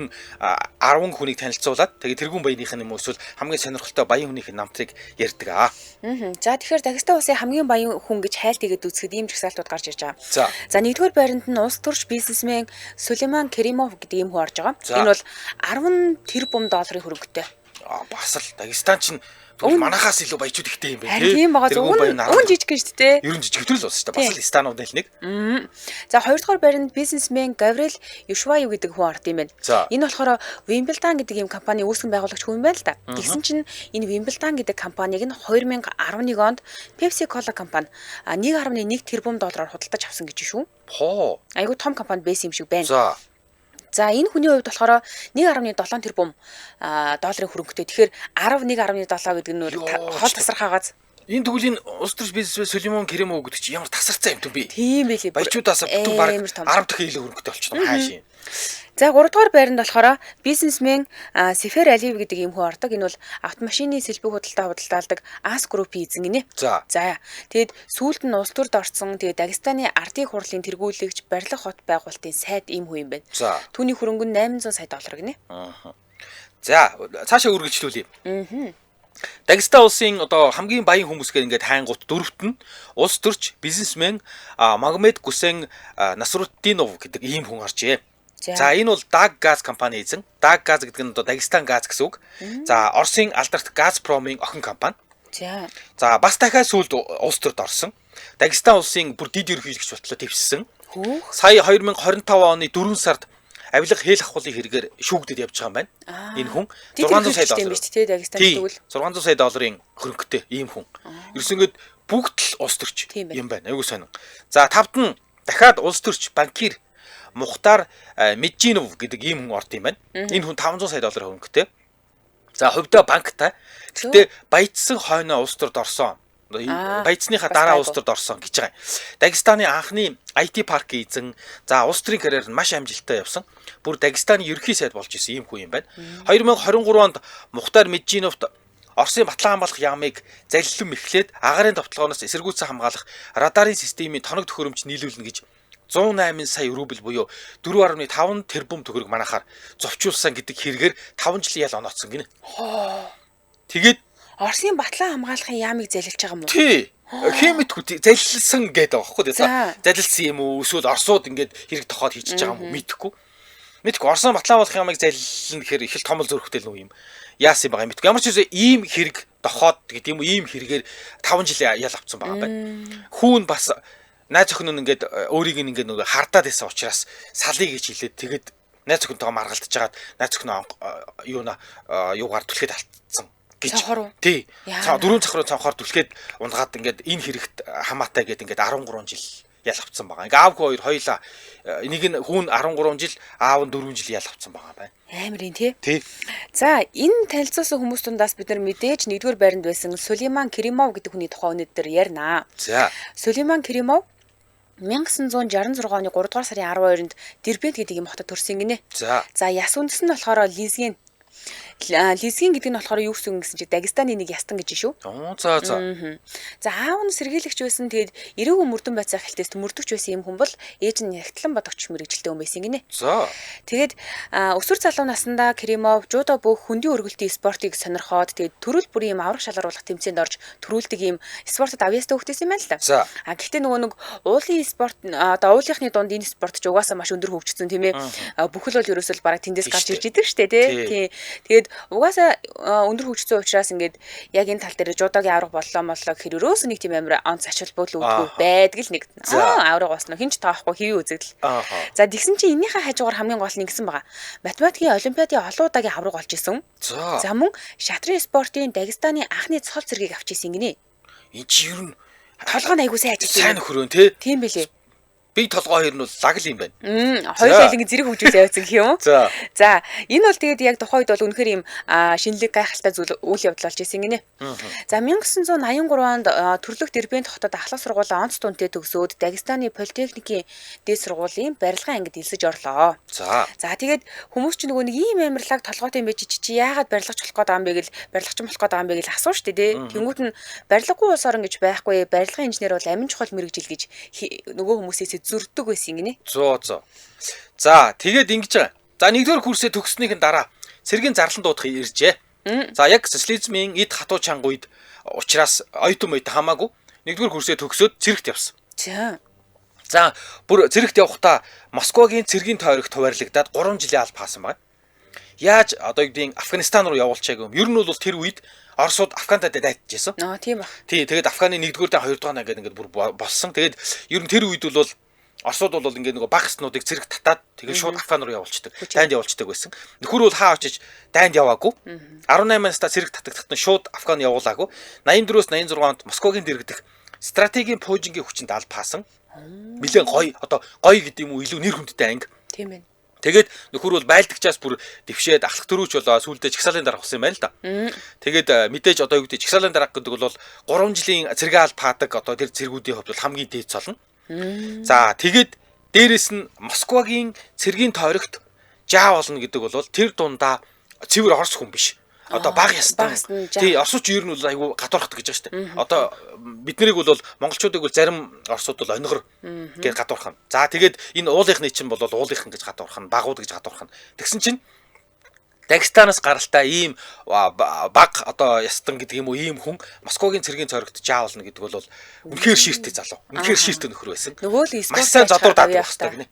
10 хүнийг танилцуулаад тэгээ тэргүүн баяныхын юм эсвэл хамгийн сонирхолтой баян хүнийх намтрыг ярьдаг аа. За тэгэхээр Дагестан улсын хамгийн баян хүн гэж хайлт игээд үзэхэд ийм жагсаалтууд гарч ирж байгаа. За нэгдүгээр байранд нь улс төрч бизнесмен Сулейман Керимов гэдэг ийм хүн орж байгаа. Энэ бол 10 тэрбум долларын хөрөнгөтэй. Бас л Дагестан чинь манахаас илүү баячууд ихтэй юм байна тийм байгаа зөвхөн жижиг гэж дээ. Ерөн жижиг төл болсон шүү дээ. Бас л станууд нэг. За хоёрдугаар байранд бизнесмен Гаврил Юшваю гэдэг хүн орд юм байна. Энэ болохоор Wimbledon гэдэг ийм компани үүсгэн байгуулагч хүн юм байна л да. Тэгсэн чинь энэ Wimbledon гэдэг компаниг нь 2011 онд Pepsi Cola компани 1.1 тэрбум доллараар худалдаж авсан гэж шүү. Айгуу том компани байсан юм шиг байна. За энэ хүний хувьд болохоор 1.7 тэрбум долларын хөрөнгөтэй. Тэгэхээр 11.7 гэдэг нь хол тасархаагааз. Энэ тэгвэл энэ улс төрч бизнесмен Сулейман Керимов гэдэг чинь ямар тасарцсан юм бэ? Тийм байлээ. Баячуудаас бүтэн баг 10 дахин илүү хөрөнгөтэй болчихсон хаашийн. За 3 дугаар байранд болохоор бизнесмен Сефер Алиев гэдэг ийм хүн ордог. Энэ бол автомашины сэлбэг худалдаалдаг Ас группийн эзэн гинэ. За тэгэд сүүлд нь улс төрд орсон. Тэгээд Дагестаны ардын хурлын тэргүүлэгч барилга хот байгуулалтын сайд ийм хүн юм байна. Түүний хөрөнгө нь 800 сая доллар гинэ. За цаашаа үргэлжлүүлье. Дагестан улсын одоо хамгийн баян хүмүүс гэдэг ингээд хайнгууд дөрөвт нь улс төрч бизнесмен Магомед Гусейн Насруддинов гэдэг ийм хүн оржээ. За энэ бол Даг газ компани эзэн. Даг газ гэдэг нь одоо Дагестан газ гэсэн үг. За Оросын алдарт Газпромын охин компани. За бас дахиад сүүлд улс төрд орсон. Дагестан улсын бүр дид ерөнхийлөгч болтлоо твссэн. Сая 2025 оны 4 сард авилга хэл ахуулын хэрэгээр шүүгдэд явж байгаа юм байна. Энэ хүн 600 сая доллар биш тий Дагестан тэгвэл 600 сая долларын хөрөнгөтэй ийм хүн. Ерөөсөнгөд бүгд л улс төрч юм байна. Айгуу сонин. За тавд нь дахиад улс төрч банкир Мухтар Меджинов гэдэг ийм хүн орд юм байна. Энэ хүн 500 сая доллар хөрөнгөтэй. За хувьдаа банктай. Гэтэ баяжсан хойноо улс төрд орсон. Баяцсныхаа дараа улс төрд орсон гэж байгаа. Дагестаны анхны IT паркийн эзэн. За улс төрийн карьер нь маш амжилттай явсан. Бүр Дагестаны ерөнхий сайд болж исэн ийм хүн юм байна. 2023 онд Мухтар Меджиновт Оросын батлан хамгаалах яамыг залилан мэхлээд агарын товтлогоноос эсэргүүцэн хамгаалах радарын системийн тоног төхөөрөмж нийлүүлнэ гэж 108 сая рубль буюу 4.5 тэрбум төгрөг манахаар зовчулсан гэдэг хэрэгээр 5 жилийн ял онооцсон гинэ. Тэгээд Оросын батлан хамгаалахын яамыг залилж байгаа юм уу? Тий. Хэмэдгүй залилсан гэдэг байгаа байхгүй юу? Залилсан юм уу? Эсвэл Оросууд ингээд хэрэг тохоод хийчихэж байгаа юм уу? Мэдхгүй. Оросын батлан хамгаалах яамыг залилна гэхээр их л томол зөрөгтэй л юм. Яасан байгаа юм мэдгүй. Ямар ч үгүй ийм хэрэг тохоод гэдэг юм уу? Ийм хэрэгээр 5 жилийн ял авцсан байгаа байна. Хүүн бас найз охин нь ингээд өөрийг ингээд нөгөө хардаад байсан учраас салъя гэж хэлээд тэгээд найз охинтойгоо маргалдаж жагаад найз охин юугаар түлхээд алдсан гэж. Тий. 4 цохроо цонхоор түлхээд унгаад ингээд энэ хэрэгт хамаатай гэдэг ингээд 13 жил ял авцсан байгаа. Ингээ аавгүй хоёлаа нэг нь хүүн 13 жил, аав нь 4 жил ял авцсан байгаа байна. Амарын тий. Тий. За энэ танилцуулсан хүмүүс тундаас бид нар мэдээж нэгдүгээр байранд байсан Сулейман Керимов гэдэг хүний тухай өнөөдөр ярина. За Сулейман Керимов 1966 оны 3 дугаар сарын 12-нд Дербент гэдэг юм хотод төрсөн гинэ. За яс үндэс нь болохоор лизгийн гэдэг нь болохоор юу гэсэн чи Дагестаны нэг ястан гэж шүү. За аав нь сэргийлэгч байсан. Тэгээд 90 мөрдөн байцаа хэлтээс мөрдөгч байсан юм хүн бол ээж нь ягтлан бодогч мэрэгжилтэй хүн байсан гинэ. Тэгээд өсвөр залуу наснда Керимов жудо бүх хөндийн өргөлтийн спортыг сонирхоод тэгээд төрөл бүрийн юм аврах шалгаруулах тэмцээнд орж төрүүлдэг юм спортод авьяастай хөгжсөн юм байна л да. Гэхдээ нөгөө нэг уулын спорт одоо уулынхны дунд энэ спорт ч угаасаа маш өндөр хөгжсөн тийм ээ. Бүхэл бол ерөөсөө бараг тэндээс гарч ирж идэг штэ тий. Тэгээд угаасаа өндөр хөгжсөн учраас ингээд яг энэ тал дээр жудогийн авраг боллоо гэхээр өрөөс нэг тийм амар онц ачаал бөөл үүдгүй байдаг л нэг авраг басна хинч тоохгүй хэвээ үзэгдэл. За тэгсэн чинь энэнийхээ хажуугаар хамгийн гол нь ингэсэн байгаа. Математикийн олимпиадын олон удаагийн авраг болж исэн. За мөн шатрын спортын Дагестаны анхны цол цэргийг авч исэн гинэ. Энэ чи ер нь толгойн айгуу сайн ажилласан. Сайн нөхрөө тий. Тийм билээ. Би толгой хоёр нь бол лаг л юм байна. Хоёулаа ингэ зэрэг хөгжүүлээ явуулсан гэх юм уу? За энэ бол тэгээд яг тухайд бол үнэхээр юм шинэлэг гайхалтай зүйл үйл явдал болж исэн гинэ. За 1983 онд төрлөх Дербент хотод ахлах сургуулийн онц дүнтэй төгсөөд Дагестаны политехникийн дээд сургуулийн барилгын ангид элсэж орлоо. За тэгээд хүмүүс ч нөгөө нэг ийм амарлаг толгойтой юм байж чи яагаад барилгач болох гээд байгаа юм бэ гэл барилгач болох гээд байгаа юм бэ гэл асууж штэ тий. Тэнгүүт нь барилгагүй улс орон гэж байхгүй барилгын инженер бол амин чухал мэрэгжил гэж нөгөө хүмүүсээс зүрддэг байсан гинэ. За тэгээд ингэж байгаа. За 1-р курсээ төгссөнийхэн дараа цэргийн зарлан дуудах иржээ. За яг социализмын эд хатуу чанга үед учраас оюутан үед хамаагүй 1-р курсээ төгсөөд цэрэгт явсан. За бүр цэрэгт явахдаа Москвагийн цэргийн тойрогт хуваарлагдаад 3 жилийн алба хаасан байна. Яаж одоо юу гэдгийг Афганистан руу явуулчааг юм. Ер нь бол тэр үед Оросууд Афгантад дайтажсэн. Тийм ба. Тий, тэгээд Афганы 1-р дан 2-р дан гэдэг ингээд бүр болсон. Тэгээд ер нь тэр үед бол Оросууд бол ингээд нөгөө баг снуудыг цэрэг татаад тэгээд шууд Афган руу явуулчихдаг. Дайнд явуулчихдаг байсан. Нөхөр бол хаа очиж дайнд яваагүй. 18 настай цэрэг татагдахад нь шууд Афган явуулаагүй. 84-өөс 86 онд Москвагийн дэргэдэх стратегийн пуужингийн хүчинд алба хаасан. Нилээн гоё одоо гоё гэдэг юм уу илүү нэр хүндтэй анги. Тийм ээ. Тэгээд нөхөр бол байлдагчаас бүр дэвшээд алах төрүүч болоо сүүлдээ чагсаалын дарга болсон юм байна л да. Тэгээд мэдээж одоо юу гэдэг чагсаалын дарга гэдэг бол 3 жилийн цэргийн алба хаадаг одоо тэр цэргүүдийн хувьд бол хамгийн дээд цолно. За тэгээд дээрэс нь Москвагийн цэргийн тойрогт жаа болно гэдэг бол тэр дундаа цэвэр орос хүн биш. Одоо баг ястан. Тий, орсууч ер нь бол айгүй гадуурхдаг гэж байгаа шүү дээ. Одоо бид нарыг бол монголчуудыг бол зарим орсууд бол онигор гэж гадуурхана. За тэгээд энэ уулынхны чинь бол уулынхан гэж гадуурхана, багууд гэж гадуурхана. Тэгсэн чинь Дагестанаас гаралтай ийм баг одоо ястан гэдэг юм уу ийм хүн Москвагийн цэргийн цорогт жаа болно гэдэг бол үнэхээр шииртэй залуу. Үнэхээр шииртэй нөхөр байсан. Нөгөө л маш сайн задуур даадаг басдаг гинэ.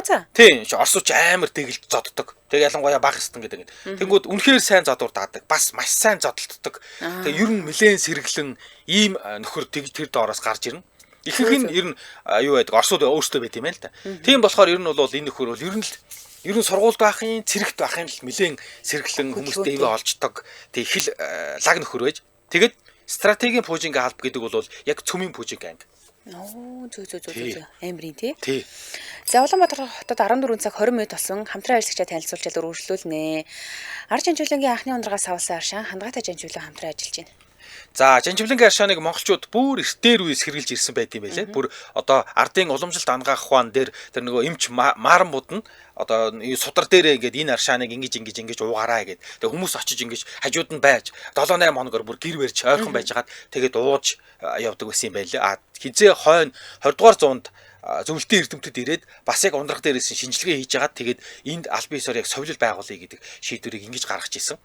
За. Тийм, орсууч амар тэгэлж зодддог. Тэгээ ялангуяа баг стан гэдэг. Тэнгүүд үнэхээр сайн задуур даадаг. Бас маш сайн зодтолдог. Тэгээ ер нь нэлээд сэргэлэн ийм нөхөр тэр доороос гарч ирнэ. Ихэнх нь ер нь юу байдаг? Орсууд өөрсдөө байт юм байна л да. Тийм болохоор ер нь бол энэ нөхөр бол ер нь сургуульд байхын, цэрэгт байхын л нэлээд сэргэлэн хүмүүстэй ивэ олждог. Тэг их л лаг нөхөр байж. Тэгээд стратегийн пуужингийн алба гэдэг бол яг цөмийн пуужингийн анги. Зөө. Амрын тий. Тий. За Улаанбаатар хотод 14 цаг 20 минут болсон хамтран ажиллагчаа танилцуулчаад үргэлжлүүлнэ. Ар жанжуулангийн анхны ундрагаас авсан аршаан хандгаатай жанжуулан хамтран ажиллаж байна. За жанжуулангийн аршааныг монголчууд бүр эртээр үеэс хэрэгжилж ирсэн байт юм байлээ. Бүр одоо ардын уламжилт ангаах ухаан дээр тэр нөгөө эмч мааранбууд нь одоо судар дээрээ ингээд энэ аршааныг ингэж уугаараа гэгээд тэгээ хүмүүс очиж ингэж хажууд нь байж 7-8 хоногор бүр гэр барьж ойрхон байжгаад тэгээд ууж явдаг байсан юм байлээ. А хизээ хойно 20 дугаар зуунд зөвлөлтийн эрдэмтэд ирээд бас яг ундрах дээрээс шинжилгээ хийж агаад тэгээд энд аль биесээр яг совлил байгуулъя гэдэг шийдвэрийг ингэж гаргаж ирсэн.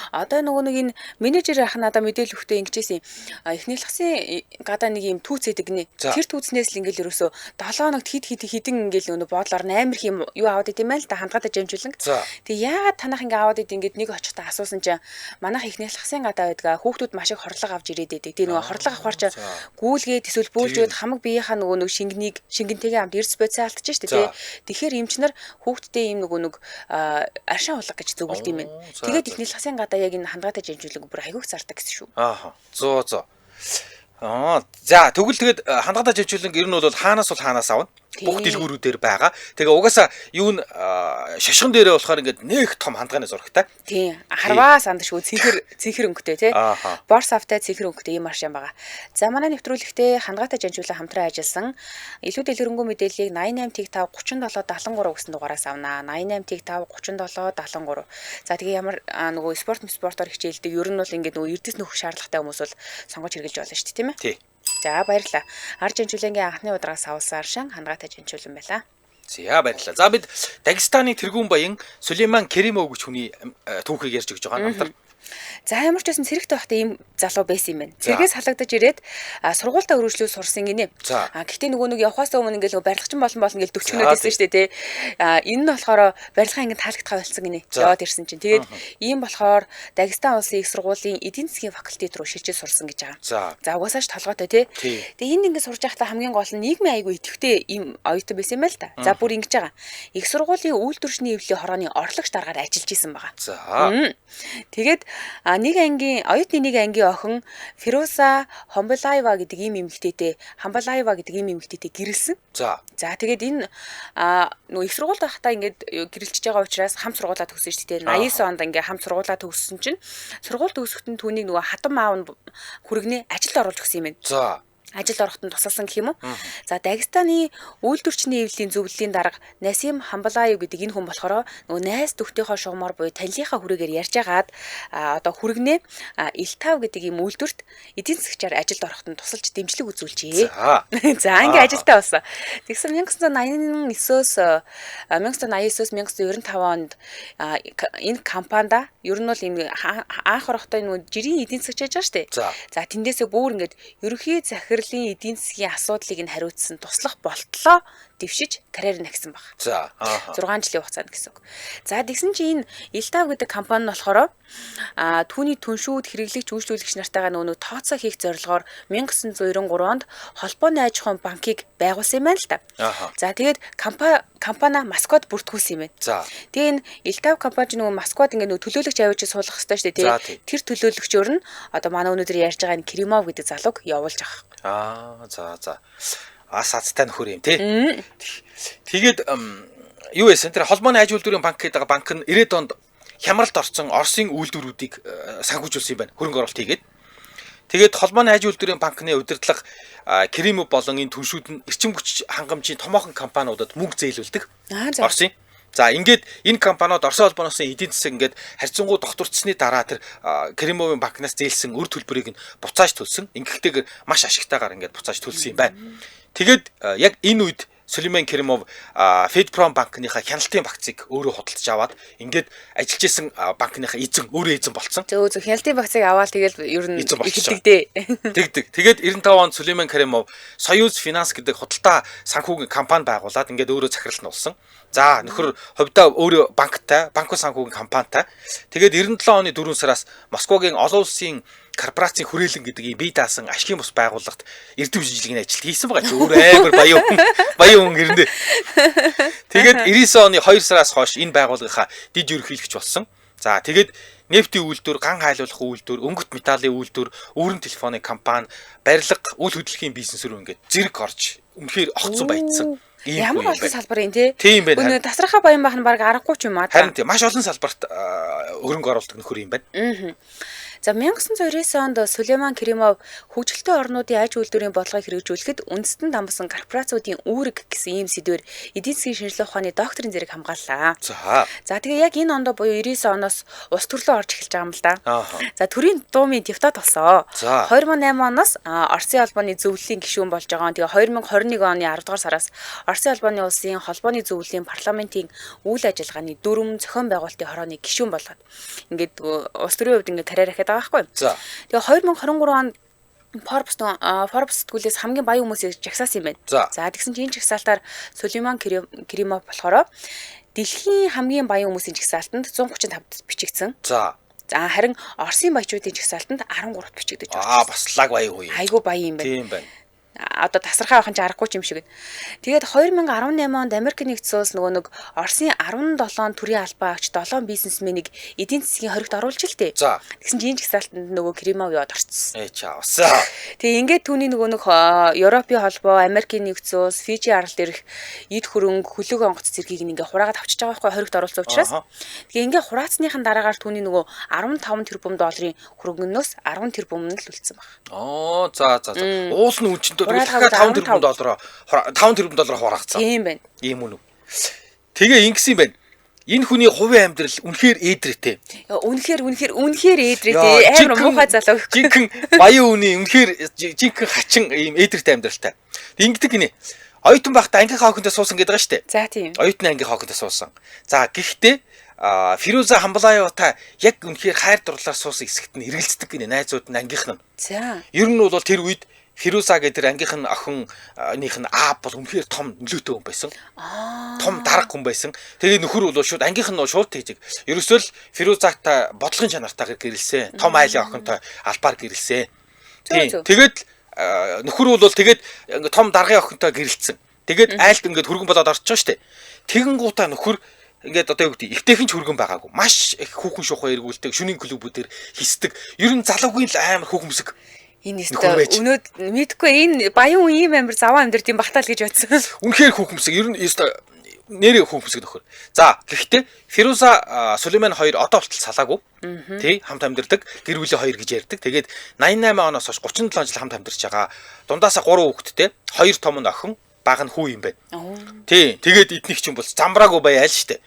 Одоо нөгөө нэг энэ менежер ах надаа мэдээлэл өгтөө ингэжсэн. Эхний лагсын гадаа нэг юм түүц эдэг гинэ. Тэр түүцнээс л ингээл ерөөсө 7 хоногт хидэн ингээл нөгөө боолоор амар их юм юу аваад идэм байл та хандгаатай жанжуулан. Тэг яагаад танах ингээ аваад ид ингээд нэг очихдаа асуусан чинь манайх эхний лагсын гадаа байдгаа хүүхдүүд маш их хорлог авч ирээд идэг. Тэг нөгөө хорлог авахар чи гүүлгээд эсвэл бөөлжөөд хамаг биеийнхаа нөгөө нэг шингэнтэйгээ хамт эрс бодисоо алдчих шүү дээ. Тэгэхээр эмчнэр хүүхдтэй ийм нэг аршаан улга гэж зөвлөд юм байна. Тэгээд ихний лагсын гадаа яг энэ хандгаатай жанжуулаг бүр айгүйх зардаг гэсэн шүү. Зөө. За тэгвэл тэгээд хандгаатай жанжууланг ер нь бол хаанаас авна? Бүх дэлгүүрүүдээр байгаа. Тэгээ угаасаа юу н шашган дээрээ болохоор ингээд нэг том хандгааны зурагтай. Тийм. Харваа сандшгүй цэнхэр өнгөтэй тий. Борс автай цэнхэр өнгөтэй ийм аршаан байгаа. За манай нэвтрүүлэгтээ хандгаатай жанжуулан хамтран ажилласан илүү дэлгэрэнгүй мэдээллийг 88-5 37 73 гэсэн дугаараас авнаа. 88-5 37 73. За тэгээ ямар нөгөө спортоор хичээлдэг ер нь бол ингээд нөгөө эрдэс нөхөх шаардлагатай хүмүүс бол сонгож хэрэгжилж болно шүү дээ тийм ээ. Тий. За баярлалаа. Ар жанжуулангийн анхны удрагаас авсан аршаан хандгаатай жанжуулан байлаа. За баярлалаа. За бид Дагестаны тэргүүн баян Сулейман Керимов гэж хүний түүхийг ярьж өгч байгаа намтар. За ямар ч байсан цэрэгтэй байхдаа ийм залуу байсан юм байна. Цэргээс халагдаж ирээд сургуультаа өргөжлөө сурсан гинэ. Гэхдээ нөгөө нэг явхаас өмнө ингээл барилгачин болно гэж төвчгнөөд ирсэн шүү дээ тий. Энэ нь болохоор барилгын ангид таалагдхаа болсон гинэ. Яваад ирсэн чинь. Тэгээд ийм болохоор Дагестан улсын их сургуулийн эдийн засгийн факультет руу шилжиж сурсан гэж байгаа. За угаасаа ч толгойтой тий. Тэгээд энд ингээд сурж байхдаа хамгийн гол нь нийгмийн аягүй идэвхтэй ийм оюутан байсан юм байл та. За бүр ингэж байгаа. Их сургуулийн үйлдвэрчний эвлэлийн хорооны орлогч дараагаар ажиллаж исэн байгаа. Тэгээд нэг ангийн оюутны нэг ангийн охин Фируза Хамбалаева гэдэг ийм эмэгтэйтэй гэрэлсэн. За тэгээд энэ нөгөө их сургуульд байхдаа ингээд гэрэлчж байгаа учраас хамт сургуулаа төгссөн шүү дээ. 89 онд ингээд хамт сургуулаа төгссөн чинь сургууль төгсөختөн түүнийг нөгөө хатан аав нь хүргэнэ ажилд оруулж өгсөн юм байна. ажил ороход нь тусалсан гэх юм уу. За Дагестаны үйлдвэрчний эвлэлийн зөвлөлийн дарга Насим Хамбалаев гэдэг энэ хүн болохоор нөгөө найз төвхтийнхөө шугамар буюу танилынхаа хүрээгээр ярьж агаад одоо хүргэнэ Илтав гэдэг ийм үйлдвэрт эдийн засгчаар ажилд ороход нь тусалж дэмжлэг үзүүлжээ. За ингээ ажилтаа болсон. Тэгсэн 1989-өөс 1995 онд энэ компанид ер нь бол ийм анх орохдоо нөгөө жирийн эдийн засгч яаж байгаа шүү дээ. За тэндээсээ бүр ингээд ерөнхий захирлын эдийн засгийн асуудлыг нь хариуцсан туслах болтлоо дэвшиж карьер нагсан баг. За 6 жилийн хугацаанд гэсэн үг. За тэгсэн чинь энэ Илтав гэдэг компани нь болохоор түүний түншүүд хэрэглэгч үйлчлүүлэгч нартайгаа нөгөө тооцоо хийх зорилгоор 1993 онд холбооны аж ахуйн банкыг байгуулсан юм байна л та. За тэгээд компани маскот бүртгүүлсэн юм байна. За. Тэгээ энэ Илтав компани нөгөө маскот ингээ нөгөө төлөөлөгч авчиж суулгах хэрэгтэй шүү дээ. Тэр төлөөлөгчөөр нь одоо манай өнөөдөр ярьж байгаа энэ Кремов гэдэг залууг явуулж байгаа. За. Сацтай нөхөр юм тий. Тэгээд юу вэ? Тэр холбооны аж үйлдвэрийн банк гэдэг банк нь 90-ад онд хямралд орсон Оросын үйлдвэрүүдийг санхүүжүүлсэн юм байна. Хөрөнгө оруулалт хийгээд. Тэгээд холбооны аж үйлдвэрийн банкны удирдлага Кремов болон энэ түншүүд нь эрчим хүч хангамжийн томоохон компаниудад мөнгө зээлүүлдэг. Оросын. За ингээд энэ компаниуд Оросын холбооноос эдийн засаг ингээд харьцангуй докторцсны дараа тэр Кремовын банкнаас зээлсэн өр төлбөрийг нь буцааж төлсөн. Ингэхтэйгээр маш ашигтайгаар ингээд буцааж төлсөн юм байна. Тэгээд яг энэ үед Сулейман Кремов Федпром банкныхаа хяналтын багцыг өөрөө худалдаж аваад ингээд ажиллаж исэн банкныхаа өөрөө эзэн болцсон. Зөв хяналтын багцыг аваад тэгэл ер нь эхэлдэг дээ. Тэгдэг. Тэгээд 95 онд Сулейман Кремов Союз Финанс гэдэг худалдаа санхүүгийн компани байгуулад ингээд өөрөө захирал нь болсон. За нөхөр хувьдаа өөрөө банктай, банк санхүүгийн компанитай. Тэгээд 97 оны 4 сараас Москвагийн олон улсын корпорацийн хүрээлэн гэдэг ийм бие даасан ашигын бус байгууллагт эрдэм шинжилгээний ажил хийсэн байгаа ч өөр амар баян хүн гэрнэ. Тэгээд 99 оны 2 сараас хойш энэ байгууллагынхаа дид ерөнхийлөгч болсон. За тэгээд нефтийн үйлдвэр, ган хайлуулах үйлдвэр, өнгөт металлын үйлдвэр, өөрийн телефоны компани, барилга, үйл хөдлөлийн бизнес рүү ингээд зэрэг орж үнэхээр огцон баяжсан. Ямар олон салбар юм те. Тийм байна. Өнөө тасрахаа баян байх нь баг аргагүй ч юм аа. Харин тийм маш олон салбарт хөрөнгө оруулалт нөхөр юм байна. За 1999 онд Сулейман Кремов хөгжилтэй орнуудын аж үйлдвэрийн бодлогыг хэрэгжүүлэхэд үндэстэн дамбсан корпорациудын үүрэг гэсэн ийм сэдвээр эдийн засгийн шинжилгээ ухааны докторийн зэрэг хамгааллаа. За тэгээ яг энэ ондоо буюу 99 оноос улс төрлөө орж эхэлж байгаа юм л да. За төрийн дуумын депутат болсон. 2008 оноос Оросын холбооны зөвлөлийн гишүүн болж байгаа. Тэгээ 2021 оны 10 дугаар сараас Оросын холбооны улсын холбооны зөвлөлийн парламентийн үйл ажиллагааны дөрвөн зохион байгуулалтын хорооны гишүүн болгоод ингээд улс төрийн хувьд ингээд карьер хийхэд байгаа байхгүй. Тэгээ 2023 онд Forbes сэтгүүлээс хамгийн баян хүмүүсийг жагсаасан юм байна. За тэгсэн чинь энэ жагсаалтаар Сулейман Кремов болохоор дэлхийн хамгийн баян хүмүүсийн жагсаалтанд 135-д бичигдсэн. За харин Оросын баячуудын жагсаалтанд 13-т бичигдэж байна. Бас лаг баян уу юм. Айгуу баян юм байна. Тийм байна. Одоо тасархаа авах нь аргагүй юм шиг. Тэгээд 2018 онд Америк нэгдсэн улс нөгөө нэг Оросын 17 төрийн албаагч 7 бизнесменийг эдийн засгийн хоригт оруулж л дээ. Тэгсэн чинь энэ жагсаалтанд нөгөө Кремов яваад орцсон. Чаавсаа. Тэгээ ингээд түүний нөгөө нэг Европын холбоо, Америкийн нэгдсэн улс, Фижи аралд ирэх эд хөрөнгө, хөлөг онгоц зэргийг ингээд хураагаад авчиж байгаа байхгүй хоригт оруулсан учраас. Тэгээ ингээд хураацсныхан дараагаар түүний нөгөө 15 тэрбум долларын хөрөнгөнөөс 10 тэрбум нь л үлдсэн баг. За. Уул нь үн чинь 5 тэрбум доллар хураацсан. Тийм байна. Ийм үнэ. Тэгээ ингэсэн юм байна. Энэ хүний хувийн амьдрал үнэхээр ээдрээтэй. Үнэхээр ээдрээтэй. Амар муухай залуу. Жинхэнэ баян үний үнэхээр жинхэнэ хачин ийм ээдрээтэй амьдралтай. Ингэдэг гинэ. Оюутан байхдаа ангийнхаа охинтой суусан гэдэг байгаа шүү дээ. За тийм. Оюутны ангийнхаа охинтой суусан. За гэхдээ Фируза Хамбалаевтай яг үнэхээр хайр дурлалаар суусан хэсэгт нь эргэлздэг гинэ найзууд нь ангийнх нь. За. Ер нь бол тэр үед Фируза гэдэг ангийнх нь охиных нь бол үнэхээр том нөлөөтэй хүн байсан. Том дарга хүн байсан. Тэгээ нөхөр бол шууд ангийнх нь шууд тийжиг. Ерөөсөө л Фирузатай бодлогын чанартайгаар гэрэлсэн. Том айлын охинтой албаар гэрэлсэн. Тэгээд нөхөр бол тэгээд том даргын охинтой гэрэлсэн. Тэгээд айлд ингээд хөргөн болоод орчихсон шүү дээ. Тэгэнгуутаа нөхөр ингээд одоо юу гэдэг ихтэйхэн ч хөргөн байгаагүй. Маш их хүүхэн шуухай эргүүлдэг, шүнийн клубүүдээр хисдэг. Ер нь залуугийн л амар хүүхэмсэг. Энэ өстө өнөөд мэдгүй энэ баян үе ийм амир заваа амьдрт юм багтаал гэж бодсон. Үнэхээр хүүхэмсэг. Ер нь өстө нэрээ хүүхэмсэг нөхөр. За гэхдээ Фируза Сулейман хоёр одоо болтол салаагүй. Тий хамт амьдардаг. Гэр бүлийн хоёр гэж ярьдаг. Тэгээд 88 оноос хойш 37 жил хамт амьдарч байгаа. Дундаасаа 3 хүүхэдтэй, 2 том нь охин, бага нь хүү юм байна. Тий тэгээд эднийх чинь бол замбраагүй байяа л штэ.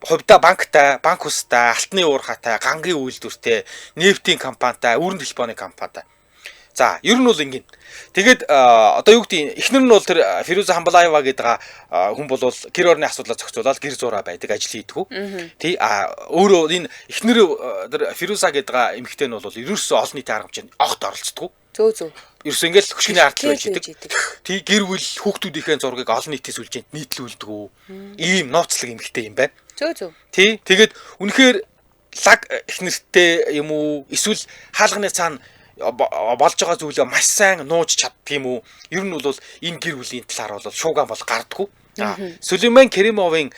Хувьдаа банктай, банк устай, алтны уурхатай, гангийн үйлдвэртэй, нефтийн компанитай, өрн телефоны компанитай. За, ер нь бол ингэн. Тэгээд одоо юу гэдэг эхнэр нь бол тэр Фируза Хамбалаева гэдэг хүн бол гэр орны асуудлаа зохицуулаад гэр зураа байдаг, ажил хийдэг. Тий өөрөө энэ эхнэр тэр Фируза гэдэг эмэгтэй нь бол ерөөсөө олон нийтийн арга хэмжээнд огт оролцдог. Зөө. Ерөөсөө ингээл хөшгөний ардл байж идэг. Тий гэр бүл хүүхдүүдийнхээ зургийг олон нийтийн сүлжээнд нийтлүүлдэг. Ийм нууцлаг эмэгтэй юм байна. Зөө. Тий тэгээд үнэхээр лаг эхнэртэй юм уу? Эсвэл хаалганы цаана болж байгаа зүйлээ маш сайн нууж чаддаг юм уу? Ер нь бол энэ гэр бүлийн талаар бол шууган бол гардаггүй. Сулейман Керимовын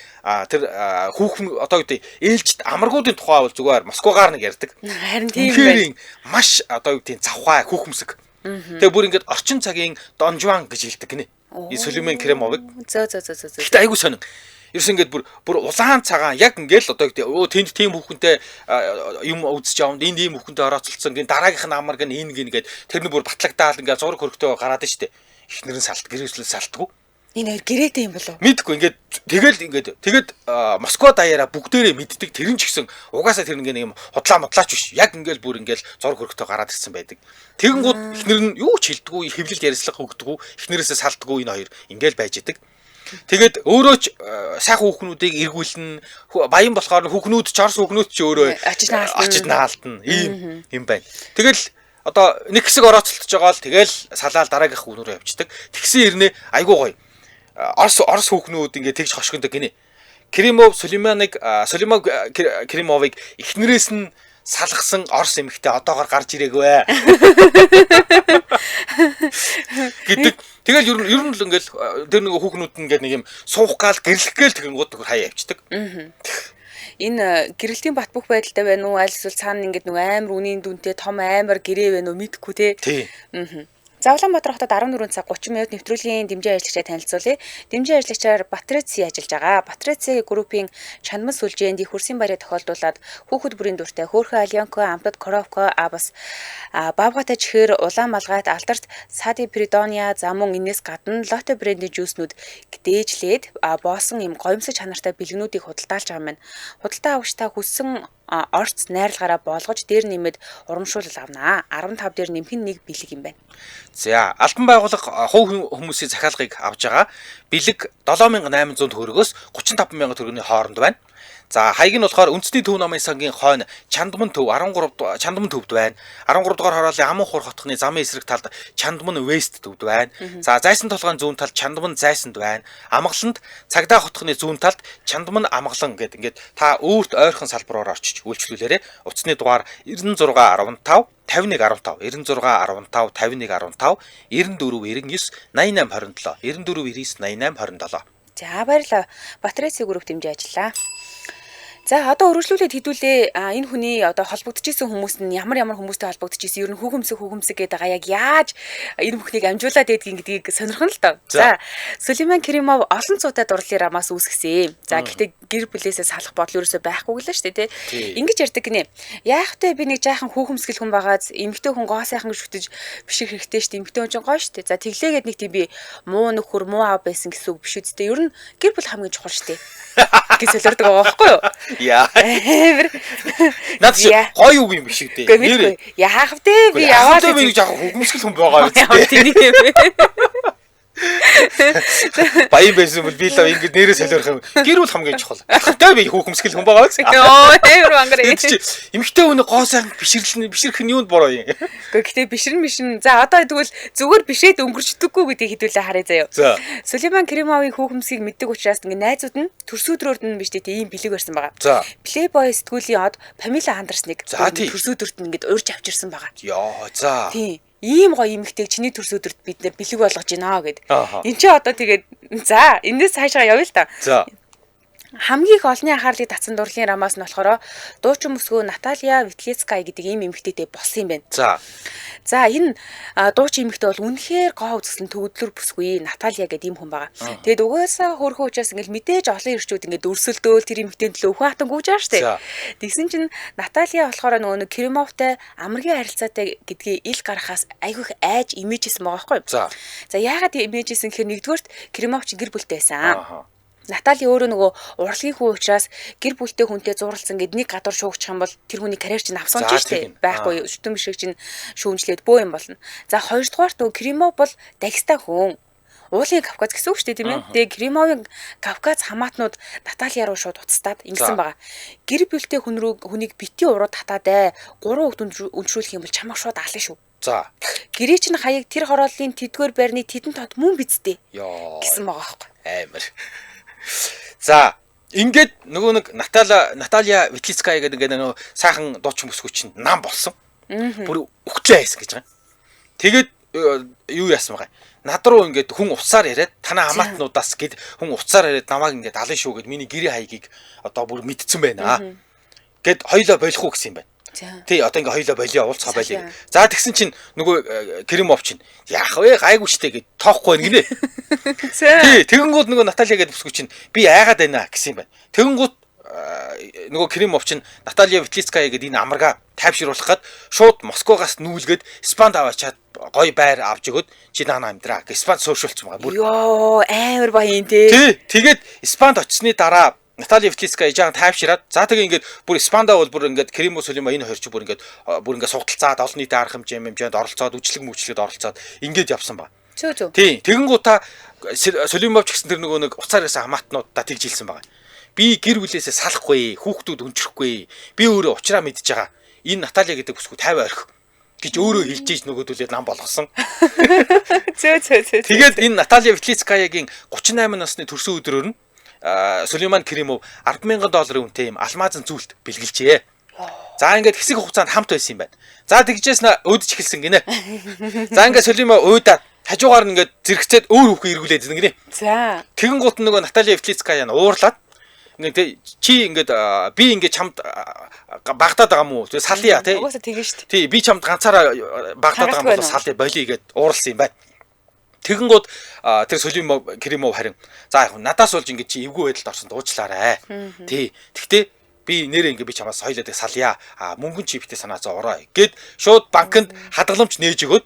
тэр хүүхэн одоо гэдэг ээлжид амаргуудын тухай бол зүгээр Москвагаар нэг ярьдаг. Харин тийм байна. Маш одоо юу гэдэг завхай хүүхэмсэг. Тэгээ бүр ингээд орчин цагийн Дон Жуан гэж хэлдэг гинэ. Сулейман Керимовыг. Зөө. Гэтэ айгуу сонин. Ерөөс ингээд бүр улаан цагаан яг ингээл одоо гэдэг тэнд тийм хүүхэнтэй юм үзэж аванд энд ийм хүүхэнтэй орооцолцсон гин дараагийнх нь амар гин энэ гин гээд тэр нь бүр батлагдаал ингээд зураг хөргөтөө гараад штэ. Эхнэр нь салт гэрээслэл салтгүй. Энэ хоёр гэрээтэй юм болов. Мэдгүй тэгээд Москва даяараа бүгдээрээ мэддэг тэр нь ч гэсэн угаасаа тэр нэг юм худлаа модлаач биш. Яг ингээл бүр ингээл зураг хөргөтөө гараад ирсэн байдаг. Тэгэнгүүт эхнэр нь юу ч хэлдэггүй, хэвлэл ярьслага өгдөггүй, эхнэрээсээ салтгүй энэ хоёр ингээл байж идэг. Тэгээд өөрөө ч сайхан хүүхнүүдийг эргүүлнэ. Баян болохоор хүүхнүүд ч орс хүүхнүүд ч өөрөө ачиж наалтна. Ийм юм байна. Тэгэл одоо нэг хэсэг орооцолтож байгаа л тэгэл салаал дараагийнх хүүхнүүрээ явчихдаг. Тэгсэн ирнэ айгуу гоё. Орс хүүхнүүд ингээд тэгж хошгондог гинэ. Сулейман Керимовыг эхнэрээс нь салгасан орс эмэгтэй одоогоор гарч ирээгүй. Гэдэг. Тэгэл ер нь л ингээл тэр нэг хүүхнүүд ингээд нэг юм суух гал гэрлэх гээл тэгэнгүүт хаяа явчихдаг. Энэ гэрэлтийн бат бөх байдалтай байна уу? Аль эсвэл цаана ингээд нэг амар үнийн дүнтэй том амар гэрээ байна уу? Мэдхгүй те. Тий. За Улаанбаатар хотод 14 цаг 30 минут нэвтрүүлгийн дэмжийн ажлагчаа танилцуулъя. Дэмжийн ажлагчаар Батреци ажиллаж байгаа. Батреци группийн чандман сүлжээнд их хөрсийн барья тохиолдуулаад хүүхэд бүрийн дүртэй хөөрхөн Альянко, Амтад Коровко, бас Баабгатай чихэр, улаан малгайт, алдарт Сади Придония, за мөн энэс гадна Лотто брендийн жүүснүүд дээжлээд боосон юм гоёмсог чанартай бэлгэнүүдийг худалдаалж байгаа юм. Худалдаа авагчдаа хүссэн орц найрлагаараа болгож дээр нэмээд урамшуулал авнаа. 15 дээр нэмэх нь 1 бэлэг юм байна. За, албан байгууллага хувь хүмүүсийн захиалгыг авж байгаа. Бэлэг 7800 төгрөгөөс 35000 төгрөгийн хооронд байна. За, хаяг нь болохоор үндэсний төв намын сангийн хойно Чандман төв 13 Чандман төвд байна. 13 дугаар хорооллын Аман хур хотхны замын эсрэг талд Чандман Вест төвд байна. За, Зайсан толгойн зүүн талд Чандман Зайсанд байна. Амгаланд Цагдаа хотхны зүүн талд Чандман Амгалан гэдэг ингээд та өөрт ойрхон салбараар очиж үйлчлүүлээрэ. Утасны дугаар 96 15 5115 96 15 5115 94 99 88 27 94 99 88 27. За баярлалаа. Батреци групп дэмжиж ажиллаа. За одоо өргөжлүүлээд хэдүүлээ энэ хүний одоо холбогдчихсэн хүмүүс нь ямар хүмүүстэй холбогдчихсэн ер нь хүүхэмсэг гэдэг байгаа яг яаж энэ бүхнийг амжуулаад байдгийг гэдгийг сонирхон л доо. За Сулейман Керимов олон цуутай дурлалын рамаас үүсгэсэн. За гэхдээ гэр бүлээсээ салах бодол ерөөсөй байхгүй гэлээ шүү дээ тий. Ингэж ярьдаг гинэ. Яах вэ би нэг жаахан хүүхэмсгэл хүн байгааз эмэгтэй хүн гоо сайхан шүтэж биших хэрэгтэй шүү дээ. Эмэгтэй хүн чинь гоё шүү дээ. За тэглээгээд нэг тийм би муу нөхөр муу аав байсан гэсэн үг биш үстэй. Ер нь гэр бүл хамгийн чухал шүү дээ. Гэж солирдог байгаа байхгүй юу? Яа. Наад чи гоё үг юм биш үү дээ. Нэр яах вэ би яваад би яг хүүхэмсгэл хүн байгаа юм. Баян байсан бол би л ингэ нэрээ солиорох юм. Гэр бүл хамгийн чухал. Тэ би хүүхэмсгэл хүн байгаа гэсэн. Өөр ангар. Эмэгтэй хүний гоо сайн бишрэх нь юунд бороо юм. Гэхдээ бишрэн. За одоо тэгвэл зүгээр бишрээд өнгөрчдөггүй гэдгийг хэдүүлээ харъя заяа. Сулейман Керимовын хүүхэмсгийг мэддэг учраас ингэ найзууд нь төрсөдрөөрд нь биш дээ ийм бэлэг барьсан байгаа. Playboy сэтгүүлийн од Памела Андерсныг төрсөдрөөрт нь ингэ урьж авчирсан байгаа. Яа за. Тийм. Ийм гоё эмэгтэйг чиний төрс өдөрт бид нэр бэлэг болгож байна гэд. Энд чи одоо тэгээд за энэс цаашаа явъя л та. За. хамгийн их олонний анхаарлыг татсан дурлалын рамаас нь болохоор дуучин мөсгөө Наталья Витлицкая гэдэг ийм эмэгтэйтэй болсон юм байна. За энэ дуучин эмэгтэй бол үнэхээр гоо үзэсгэлэн төгөдлөр бүсгүй Наталья гэдэг ийм хүн байгаа. Тэгээд угаасаа хөөрхөн учраас ингээл мэдээж олон ирчүүд ингээд өрсөлдөөл тэр эмэгтэй төлөө өхөн хатан гүйж байгаа штэ. Тэгсэн чинь Наталья болохоор нөгөө нэг Кремовтай амаргийн харилцаатай гэдгийг ил гаргахаас айгүйх айж имижсэн байгаа байхгүй юу? За яагаад имижсэн гэхээр нэгдүгээрт Кремов чи гэр бүлтэй байсан. Натали өөрөө нөгөө урлагийн хүн учраас гэр бүлтэй хүнтэй зурлалсан гэд нэг гадуур шуугчих юм бол тэр хүний карьер чинь авсанч штэ байхгүй шүтэн бишиг чинь шүүмжлээд бөө юм болно. За хоёрдугаарт нөгөө Кремов бол Дагестан хүн. Уулын Кавказ гэсэн үг штэ тийм ээ. Тэгээ Кремовын Кавказ хамаатнууд Наталья руу шууд уцтаад ингэсэн байгаа. Гэр бүлтэй хүнийг бити урууд татаад 3 хүүхэд өншрүүлэх юм бол чамаа шууд аална шүү. За. Гэрээ чинь хаяг тэр хорооллын тэдгээр байрны тэдэн тод мөн бидтэй гэсэн байгаа байхгүй. Амар. За ингээд нөгөө нэг Наталья Витлицкая гэдэг нөгөө сайхан дуучин мөсгөө чинь нам болсон. Бүр өгчлээ хайсан гэж байгаа. Тэгээд юу яасан байгаа. Над руу ингээд хүн уцаар яриад танаа хамаатнуудаас гэд хүн уцаар яриад намайг ингээд алын шүү гэд миний гэрээ хаягийг одоо бүр мэдсэн байна. Гэд хоёлоо болох уу гэсэн юм байна. Тий одоо ингээ хоёлоо болио уулзгаа болио. За тэгсэн чинь нөгөө Кремов чинь яах вэ гайгүй штэ гэд тоохгүй байна гинэ. Тий тэгэнгүүт нөгөө Наталья гэдэг бүсгүй чинь би айгаад байна гэсэн юм байна. Тэгэнгүүт нөгөө Кремов чинь Наталья Витлицкая гэдэг энэ амарга тайвшруулах гад шууд Москвагаас нүүлгээд Испанд аваачаад гой байр авч өгöd чи наана амьдраа гэж Испанд сууршуулсан байгаа. Йоо амар баян тий. Тий тэгээд Испанд очсны дараа Наталья Витлицкая жаан тайвшираад за тэгээ ингээд бүр Испандаа бол бүр ингээд Кремов Сулейман энэ хоёр ч бүр ингээд судалцаад олон нийтийн арга хэмжээнд оролцоод үжлэг мөвчлөгд оролцоод ингээд явсан ба. Тий тэгэнгүүтаа Сулеймов ч гэсэн тэр нөгөө нэг уцаар ирсэн хамаатнуудаа тэгж хэлсэн байгаа. Би гэр бүлээсээ салахгүй, хүүхдүүд өнчрөхгүй. Би өөрөө уучраа мэдж байгаа. Энэ Наталья гэдэг бүсгүй 50 орхи гэж өөрөө хэлж ийж нөгөөдөлөө нам болгосон. Тэгээд энэ Наталья Витлицкаягийн 38 насны төрсөн өдрөөр нь Сулейман Кремов $10,000 үнэтэй юм алмазын зүйлт бэлгэлжээ. За ингээд хэсэг хугацаанд хамт байсан юм байна. За тэгжээс өөдөж эхэлсэн гинэ. За ингээд Сулейман өөдөө хажуугаар нь ингээд зэрэгцээд өөр хүүхээ эргүүлээд зэн гинэ. За тэгэн гут нөгөө Наталья Витлицкая нь уурлаад ингээд чи ингээд би ингээд чамд багтаад байгаа мó салъя тий. Угаасаа тэгэн штт. Тий би чамд ганцаараа багтаад байгаа мó салъя болиё гэд ууралсан юм байна. Тэгэнгүүт тэр Сулейман Кремов харин за яг надаас болж ингэж чи эвгүй байдалд орсон дуучлаарай. Тий. Тэгтээ би нэрээ ингэ би чамаас соёлоод салъя. Мөнгөн чи битээ санаа зоо ороо гэд шууд банкнд хадгаламж нээж өгөөд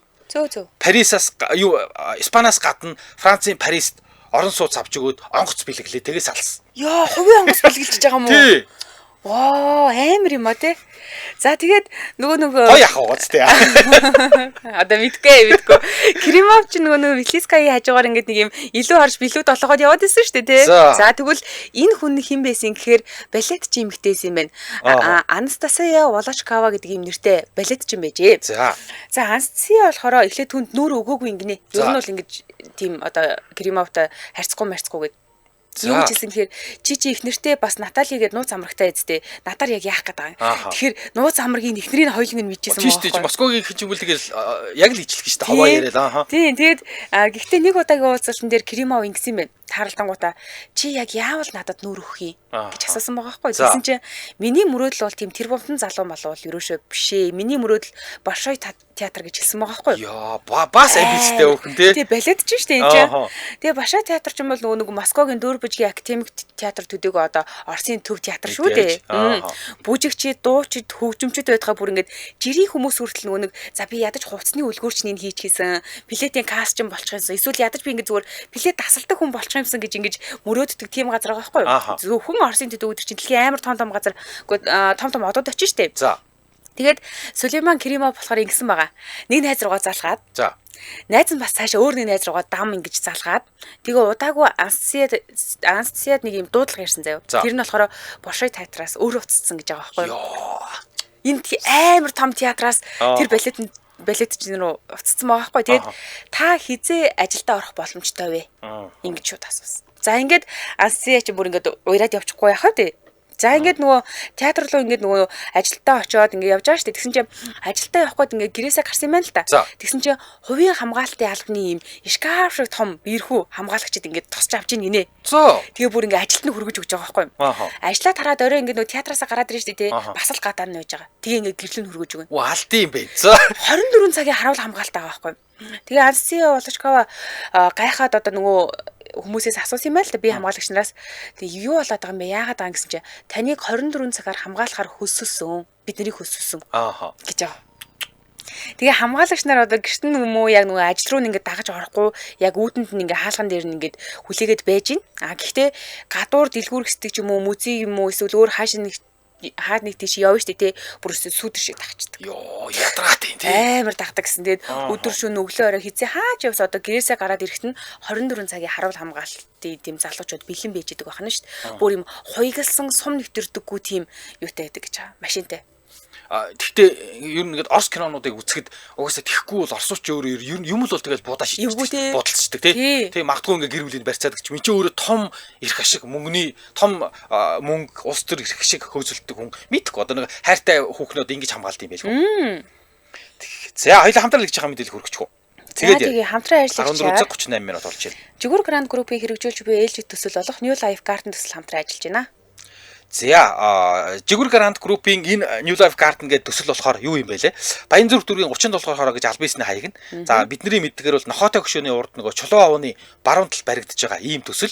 Парисаас юу Испаниас гадна Францын Парист орон сууц авч өгөөд онгоц бэлгэлээ тэгээс алсан. Яа, хувийн онгоц бэлгэлж байгаа юм уу? Тий. Ваа, амар юм а тий. За тэгээд нөгөө гоё ах ууц тий. Одоо мэдгүй. Кремов ч нөгөө Витлицкая хажуугаар ингээд нэг юм илүү харж билүүд олгоод яваад исэн шүү дээ тий. За тэгвэл энэ хүн хэн байсан гэхээр балетч эмэгтэйсэн юм байна. Анастасия Волочкова гэдэг юм нэртэй балетч юм байжээ. За Анастасия болохоор эхлээд түнд нүүр өгөөгүй ингэнэ. Ер нь бол ингэж тийм одоо Кремовтай харьцахгүй гэдэг. Юу гэж хэлсэн гэхээр чи их нэртэй бас Натали гэдэг нууц амрагтай эзтэй. Надаар яг яах гэдэг юм. Тэгэхээр нууц амрагийн ихнэрийн хоёулыг нь мэдчихсэн байгаа. Тийм Москвагийн хичээл тэгэл яг л ижилэх шүү дээ. Хаваа яриад Тийм тэгээд гэхдээ нэг удаагийн уулзалтан дээр Кремов ингэсэн юм байна. Тааралдангуудаа чи яг яавал надад нүүр өгөх юм гэж асуусан байгаа байхгүй. Тэгсэн чинь миний мөрөөдөл бол тийм тэр бомтон залуу малуу бол ерөөшөө биш ээ. Миний мөрөөдөл Большой театр гэж хэлсэн байгаа байхгүй. Яа, бас амбицтай өөхөн тий. Тий, балет ч шүү дээ энэ чинь. Тэгээ Большой театр ч юм бол нөгөө Москвагийн Дөрбөжгийн академик театр төдийгөө одоо Оросын төв театр шүү дээ. Бүжигчид, дуучид, хөгжимчид байдгаа бүр ингээд жирийн хүмүүс хүртэл нөгөө за би ядаж хувцсны үлгүүрчнийг хийчихсэн. Билетийн каст ч болчих юмсан. Эсвэл ядаж би ингээд зүгээр билет тасалдаг хүн болчих юмсан гэж ингэж мөрөөддөг тийм газар байгаа байхгүй. Зөвхөн Оросын төв өдөр чинь дэлхийн амар том газар том одод очиж штэ. За. Тэгээд Сулейман Кремов болохоор ингэсэн байгаа. Нэг найз руугаа залгаад. За. Найз нь бас цаашаа өөр нэг найз руугаа дам ингэж залгаад. Тэгээ удаагүй Анастасиад нэг юм дуудлага ярьсан заяа. Тэр нь болохоор Большой театраас өөр уцсан гэж байгаа байхгүй. Энд амар том театраас тэр балет руу уцсан байгаа байхгүй. Тэгээд та хизээ ажилдаа орох боломжтой вэ? Ингэж шууд асуусан. За ингээд Анастасия ч бүр ингээд уяраад явчихгүй яхаа тий. За ингээд нөгөө театр руу ингээд нөгөө ажилдаа очиод ингээд явж байгаа шүү дээ. Тэгсэн чинь ажилдаа явах гээд ингээд гэрээсээ гарсан юм байна л да. Тэгсэн чинь хувийн хамгаалтын албаны ийм шкаф шиг том биерхүү хамгаалагчид ингээд тосч авч ийн гинэ. Тэгээ бүр ингээд ажилд нь хөргөж өгч байгаа байхгүй юу? Ажлаа тараад орой ингээд нөгөө театраасаа гараад ирж штэ тий. Бас л гадаа нь байж байгаа. Тэгээ ингээд гэрлэн хөргөж өгнө. Алт юм бэ. 24 цагийн харуул хамгаалт байгаа байхгүй юу? Тэгээ Анастасия Волочкова гайхаад одоо нөгөө хүмүүсээс асуусан юм байл та би хамгаалагч нараас тэгээ юу болоод байгаа юм бэ? Яагаад байгаа юм гэсэн чинь таныг 24 цагаар хамгаалахаар хөсөсөн. Биднийг хөсөсөн. Гэж байгаа. Тэгээ хамгаалагч нар одоо гэрт нь юм уу яг нөгөө ажил руу ингээд дагаж орохгүй яг үүдэнд нь ингээд хаалган дээр нь ингээд хүлээгээд байж гин. Гэхдээ гадуур дэлгүүр хэсдэг ч юм уу музей юм уу эсвэл өөр хааш нэг тийш явна штэ тий бүр сүдэр шиг тагчдаг. Йоо ядраад юм тий. Амар тагдаг гэсэн. Тэгээд өдөр шөнө өглөө орой хизээ хааж явс одоо гэрээсээ гараад ирэхэд нь 24 цагийн харуул хамгаалтын тийм залуучууд бэлэн байж идэг байна штэ. Бүр юм хуйгалсан сум нэвтэрдэггүй тийм юутай байдаг гэж байгаа. Машинтай. Гэхдээ ер нь ингээд орс кинонуудыг үзэхэд угаасаа тэхгүй бол орсууч өөрөө ер нь юм л бол тэгэл будаа шийддэг бодолцдог тий. Тэг магадгүй ингээд гэр бүлийн барьцаадаг ч min ч өөрөө том эрх ашиг мөнгөний том мөнгө улс төр эрх ашиг хөөцөлдөг хүн мэдхгүй одоо нэг хайртай хүүхнүүд ингэж хамгаалт юм байлгүй. За хоёулаа хамтрал гэж байгаа мэдээлэл хүргэчихв. Тэгээ хамтран ажиллаж 14:38 минут болж байна. Жигүүр Гранд группийг хэрэгжүүлж буй ээлжид төсөл болох New Life Garden төсөл хамтран ажиллаж байна. За Жигүүр Гранд группийн энэ New Life Garden гэдэг төсөл болохоор юу юм бэ лээ? Баянзүрх дүүргийн 30 доллар хороо гэж аль бисний хаягна. За бидний мэддгээр бол Нохотой хөшөөний урд нөгөө Чулуун авууны баруун талд баригдаж байгаа ийм төсөл.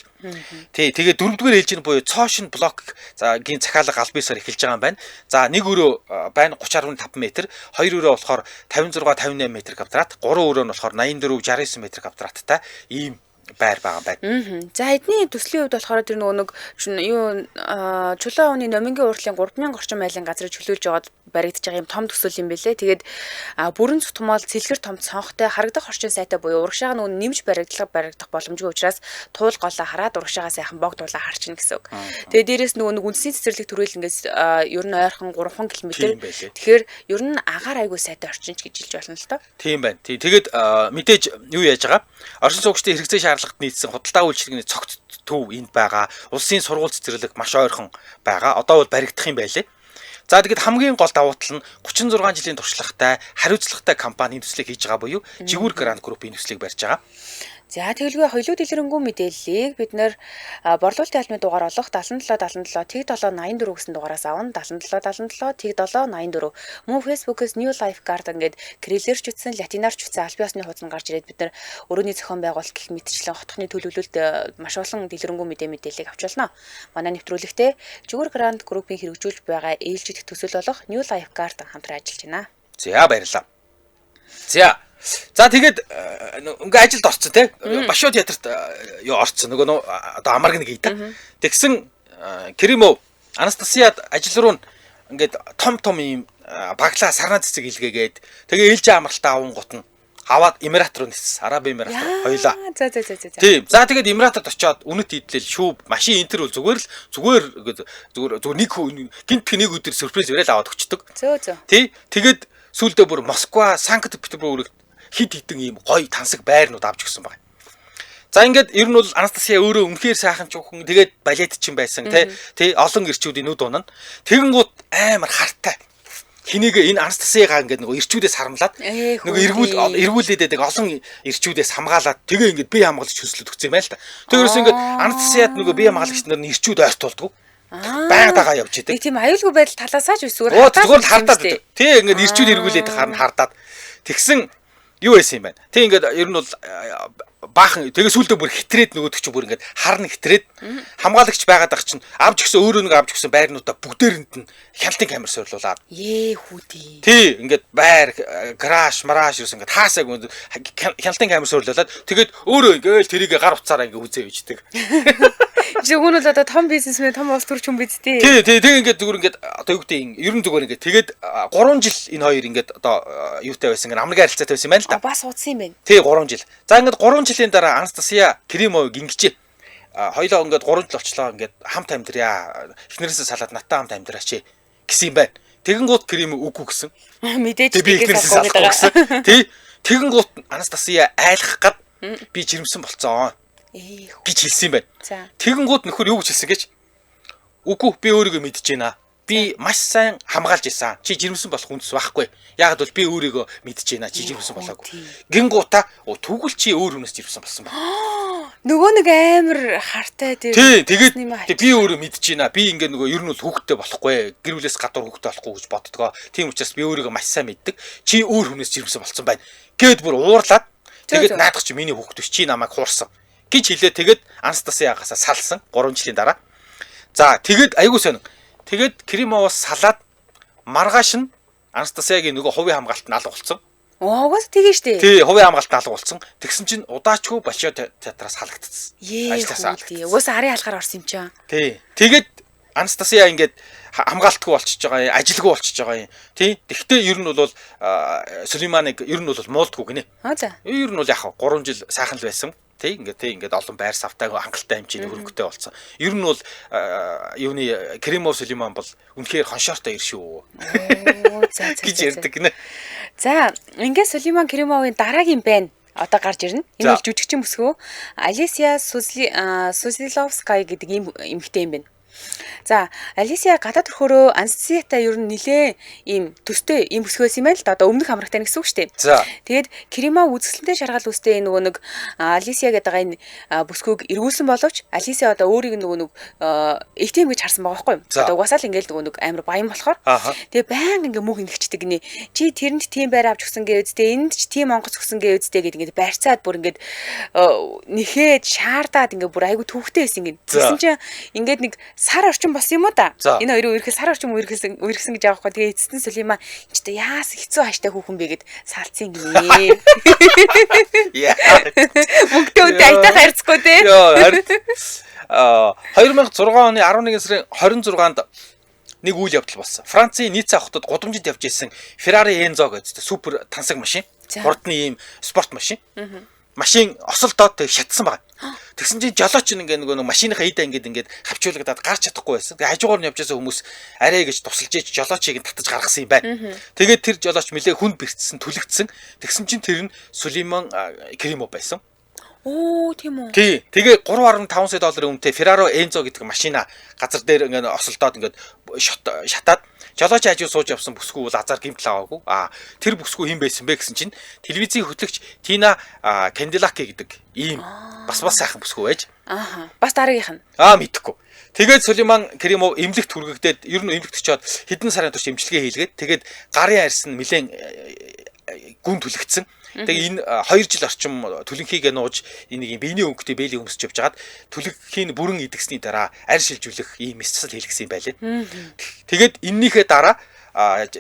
Тэгээ дөрөвдүгээр ээлжийн буюу цоошин блок гийн захиалга аль бисаар эхэлж байгаа юм байна. За нэг өрөө байна 30.5 м, хоёр өрөө болохоор 56-58 м квадрат, гурван өрөө нь болохоор 84-69 м квадраттай ийм байр байгаа байна. За эдний төслийн хувьд болохоор тэр нөгөө юу Чулуун авууны номингийн уртлын 3000 орчим майлын газрыг чөлөөлж байгаад баригдаж байгаа юм том төсөл юм бэлээ. Тэгээд бүрэн цутмол цэлгэр том цонхтой харагдах орчин сайтай буюу урагшаага нөгөө нэмж баригдах боломжгүй учраас туул голоо хараад урагшаага сайхан богдуулаа харчна гэсэн үг. Тэгээд дээрэс нөгөө үндсний цэцэрлэг төрөл ингээс ер нь ойрхон 3 км. Тэгэхээр ер нь агаар айгүй сайтай орчинч гэж хэлж болно л доо. Тийм байна. Тэгээд мэдээж юу яаж байгаа? Орчин суугчдын хэрэгцээ шаардлагад нийцсэн худалдаа үйлчилгээний цогц төв энд байгаа. Улсын сургууль цэцэрлэг маш ойрхон байгаа. Одоо бол баригдах юм байлээ. За тэгээд хамгийн гол давуу тал нь 36 жилийн туршлагатай хариуцлагатай компанийн төслийг хийж байгаа буюу Жигүүр Гранд группийн төслийг барьж байгаа. За тэгэлгүй хоёулаа дэлгэрэнгүй мэдээллийг бид нэр борлуулалтын албаны дугаар олох 7777 тэг 784 гэсэн дугаараас авна 7777 тэг 784 мөн фэйсбүүкээс New Life Garden гэдэг кириллэрч үтсэн латинарч үтсэн аль биесны хуудас гарч ирээд бид нар өрөөний зохион байгуулалт гэх мэтчлэн хотхны төлөвлөлт маш олон дэлгэрэнгүй мэдээллийг авч болно. Манай нэвтрүүлэгтээ Жигүүр Гранд группийн хэрэгжүүлж байгаа ээлжид төсөл болох New Life Garden хамтран ажиллаж байна. За баярлалаа. За тэгээд ингээ ажилд орцсон тий. Башуу театрт юу орцсон нөгөө одоо амарг нэг хийдэг. Тэгсэн Кремов Анастасияд ажил руу ингээд том ийм баглаа сарнаа цэцэг илгээгээд тэгээ ээлжээ амралтаа аван гут нь аваад Эмират руу ниссэн. Араб Эмират руу хоёлаа. За. Тийм. За тэгээд Эмиратад очиод үнэт идлэл шүүб машин энтер бол зүгээр нэг гинт нэг өдөр сюрприз өрөөл аваад өчтдөг. Тий. Тэгээд сүүлдээ бүр Москва, Санкт-Петербург хид хитэн ийм гоё тансаг байрнууд авч өгсөн байна. За ингээд ер нь бол Анастасия өөрөө үнэхээр сайхан ч хүн тэгээд балетчин байсан тий олон ирчүүдийн нүд унана. Тэгэнгүүт амар хартай. Хэнийг энэ Анастасиягаа ингээд нөгөө ирчүүдээс харамлаад нөгөө эргүүлээд олон ирчүүдээс хамгаалаад тэгээ ингээд бие хамгаалж хөслөд өгсөн юм байна л та. Тэгээс ингээд Анастасияд нөгөө бие хамгаалагч нар нь ирчүүд ойртуулдаг. Баян дагаа явж идэг. Нэг тийм аюулгүй байдал талаасаач зүгээр хардаад. Тий ингээд ирчүүд эргүүлээд хардаад. Тэгсэн юу байсан юм байна. Тэг ингээд ер нь бол баахан тэгээ сүулдэ бүр хитрээд нөгөөдөг чи бүр ингээд харна хитрээд хамгаалагч байгаад ах чинь авч өгсөн өөрөө нэг авч өгсөн байрнуудаа бүгдээрэнд нь хяналтын камер суурлуулаад хүүдээ. Тий ингээд байр краш мараш юус ингээд хаасаг хяналтын камер суурлуулаад тэгээд өөрөө ингээд тэрийг гар утсаараа ингээд үзээ үйждэг. Жигүүн бол одоо том бизнесмен том улс төрч хүн биз дээ. Тий ингээд зүгээр ингээд одоо юу гэдэг ер нь зүгээр ингээд тэгээд 3 жил энэ хоёр ингээд одоо юутай байсан ингээд амрын харилцаатай байсан юм байна л да. Бас удсан юм байна. Тий 3 жил. За ингээд 3 жилийн дараа Анастасия Кремовыг ингэжээ. Хоёлоо ингээд 3 жил очлоо ингээд хамт амьдрья. Эхнэрээсээ салаад натаа хамт амьдраач гэсэн юм байна. Тэгэнгүүт Кремов үгүй гэсэн. Мэдээж би эхнэрээсээ салахгүй гэсэн. Тий. Тэгэнгүүт Анастасия айлах гад би жирэмсэн болцоо гэж хэлсэн юм байна. Тэгэнгүүт нөхөр юу гэж хэлсэн гэж Үгүй би өөрийгөө мэдэж байна. Би маш сайн хамгаалж исэн. Чи жирэмсэн болох хүнс байхгүй. Яагаад бол би өөрийгөө мэдэж байна. Чи жирэмсэн болоогүй. Гингуута тэгвэл чи өөр хүнээс жирэмсэн болсон байна. Нөгөө нэг амар хартай тий, тэгээд би өөрөө мэдэж байна. Би ингээ нөгөө ер нь бол хүүхдтэй болохгүй. Гэр бүлээс гадуур хүүхдтэй болохгүй гэж боддгоо. Тийм учраас би өөрийгөө маш сайн мэддэг. Чи өөр хүнээс жирэмсэн болсон байна. Гэд бүр уурлаад тэгээд наадах чи миний хүүхд биш. Чи намайг хуурсан гэж хэлээ. Тэгээд Анастасиагаас салсан 3 жилийн дараа. За тэгээд айгуу сонин. Тэгээд Кремовоос салаад маргааш нь Анастасиагийн нөгөө хувийн хамгаалалт нь алга болсон. Угаас тэгээ штэ. Тий, хувийн хамгаалалт алга болсон. Тэгсэн чинь удаачгүй Болшой театраас халагдсан. Ажлаасаа тий. Угаас арын алгаар орсон юм чаа. Тий. Тэгээд Анастасиа ингээд хамгаалтгүй болчихж байгаа юм, ажилгүй болчихж байгаа юм. Тий. Тэгвэл ер нь бол Сулейманыг ер нь бол муулдгүй гинэ. За. Ер нь бол яг 3 жил сайхан л байсан. Тий ингээд олон байр савтай хангалттай хэмжээний хөрөнгөтэй болсон. Ер нь бол юуны Кремов Сулейман бол үнэхээр хоншоортой ир шүү. За гэж ярьдаг гинэ. За ингээд Сулейман Кремовын дараагийн байна. Одоо гарч ирнэ. Энэ бол жүжигчин бүсгүй. Алисия Сузиловская гэдэг ийм эмэгтэй юм байна. За, Алисия гадаад төрхөөрөө Анастасиатай ер нь нилээ ийм төстэй ийм бүсгөөс юм байл л да. Одоо өмнөх хамрагтай гэсэн үг шүү дээ. За. Тэгээд Кремов үзэсгэлэнтэй шаргал үстэй нөгөө нэг Алисия гэдэг энэ бүсгүйг эргүүлсэн боловч Алисия одоо өөрийг нөгөө нэг ATM гэж харсан байгаа байхгүй юу? Одоо угаасаа л ингээл нөгөө нэг амар баян болохоор. Тэгээд баян ингээ мөнх ингэчдэг гинэ. Чи тэрэнд тийм байр авч өгсөн гээ үздэй, энд ч тийм онгоц өгсөн гээ үздэй гэдэг ингээ барьцаад бүр ингээ нэхэд шаардаад ингээ бүр айгу төвхтэй байсан гин. Тэгсэн чинь ингээд нэг сар орчин болсон юм уу да? Энэ хоёрын үерхэл сар орчин үерхсэн гэж байгаа байхгүй. Тэгээ эцэстэн Сулейман ч тэ яас хэцүү хаштай хүүхэн бэ гэд салцсан гинэ. Яа. Бүгдөө айтаа харьцгүй те. 2006 оны 11 сарын 26-нд нэг үйл явдал болсон. Францын Ницце хотод гудамжинд явж исэн Ferrari Enzo гэдэг супер тансаг машин. Хурдны ийм спорт машин. Машин осолдоод тэг шатсан байгаа. Тэгсэн чинь жолооч ингээ нэг машиныхаа идэ ингээд хавчуулагдаад гарч чадахгүй байсан. Тэгээ хажуугаар нь явж байгаа хүмүүс арай гэж тусалж ээж жолоочийг нь татаж гаргасан юм байна. Тэгээд тэр жолооч нэлээ хүнд бэрцсэн, түлэгдсэн. Тэгсэн чинь тэр нь Сулейман Кремов байсан. Оо тийм үү. Тий. Тэгээ 3.5 сая долларын үнэтэй Ferrari Enzo гэдэг машина газар дээр ингээ осолдоод ингээд шатаад жолооч хажуу сууж явсан бүсгүй бол азар гимтэл аваагүй. Тэр бүсгүй хэн байсан бэ гэсэн чинь телевизийн хөтлөгч Тина Канделаки гэдэг ийм бас сайхан бүсгүй байж. Бас дараагийнх нь. Мэдэхгүй. Тэгээд Сулейман Кремов эмнэлэгт хүргэгдээд ер нь эмнэлэгт очиод хэдэн сарын турш эмчилгээ хийлгээд тэгээд гарын арьс нь нэлээд гүн түлэгдсэн. Тэгээ энэ 2 жил орчим түлэнхийгээ нууж энийг биений өнгөтэй бэйлийн өмсөж явж хагаад түлэнхийг бүрэн идэгсний дараа арь шилжүүлэх ийм мэсцэл хийлгсэн юм байлээ. Тэгээд эннийхээ дараа